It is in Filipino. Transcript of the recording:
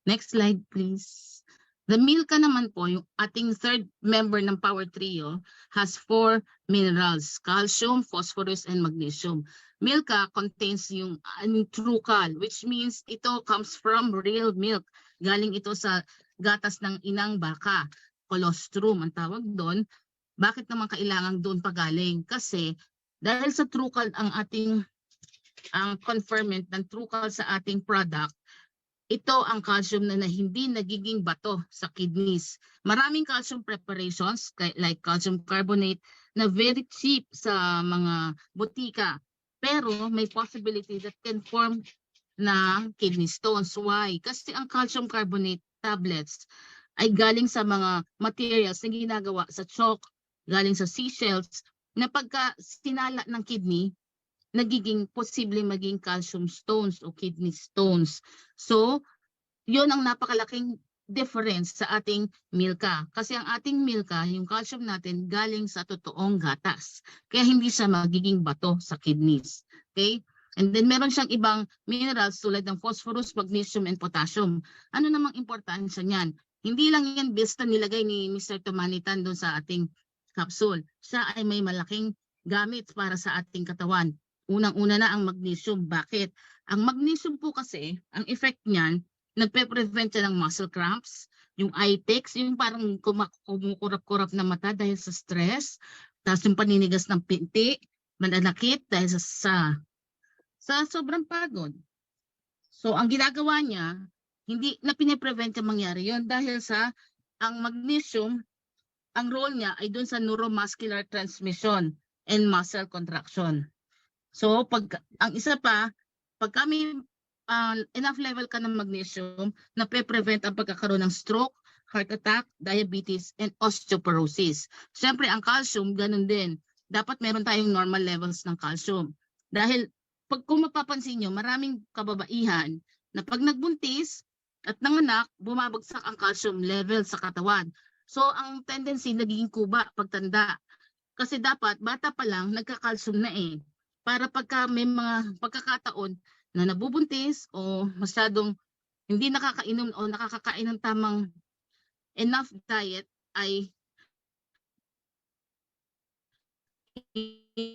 Next slide, please. The Milka naman po, yung ating third member ng Power Trio, has 4 minerals: calcium, phosphorus, and magnesium. Milka contains yung trucal, which means ito comes from real milk. Galing ito sa gatas ng inang baka. Colostrum ang tawag doon. Bakit naman kailangan doon pagaling? Kasi dahil sa trucal ang conferment ng trucal sa ating product, ito ang calcium na hindi nagiging bato sa kidneys. Maraming calcium preparations like calcium carbonate na very cheap sa mga butika. Pero may possibility that can form na kidney stones. Why? Kasi ang calcium carbonate tablets ay galing sa mga materials na ginagawa sa chalk, galing sa seashells, na pagka sinala ng kidney, nagiging posible maging calcium stones o kidney stones. So, yun ang napakalaking difference sa ating Milka. Kasi ang ating Milka, yung calcium natin, galing sa totoong gatas. Kaya hindi siya magiging bato sa kidneys. Okay? And then meron siyang ibang minerals tulad ng phosphorus, magnesium, and potassium. Ano namang importansya niyan? Hindi lang yan basta nilagay ni Mr. Tumanitan doon sa ating capsule. Siya ay may malaking gamit para sa ating katawan. Unang-una na ang magnesium. Bakit? Ang magnesium po kasi, ang effect niyan, nagpe-prevent siya ng muscle cramps, yung eye tics, yung parang kumukurap-kurap na mata dahil sa stress, tapos yung paninigas ng pinti, mananakit dahil sa sobrang pagod. So ang ginagawa niya, hindi na pine-prevent yung mangyari yon dahil sa ang magnesium, ang role niya ay dun sa neuromuscular transmission and muscle contraction. So ang isa pa, pag kami enough level ka ng magnesium, nape-prevent ang pagkakaroon ng stroke, heart attack, diabetes, and osteoporosis. Siyempre, ang calcium, ganun din. Dapat meron tayong normal levels ng calcium. Dahil kung mapapansin nyo, maraming kababaihan na pag nagbuntis at nanganak, bumabagsak ang calcium level sa katawan. So, ang tendency, nagiging kuba pagtanda. Kasi dapat, bata pa lang, nagka-calcium na eh. Para pagka may mga pagkakataon na nabubuntis o masyadong hindi nakakainom o nakakakain ng tamang enough diet ay hindi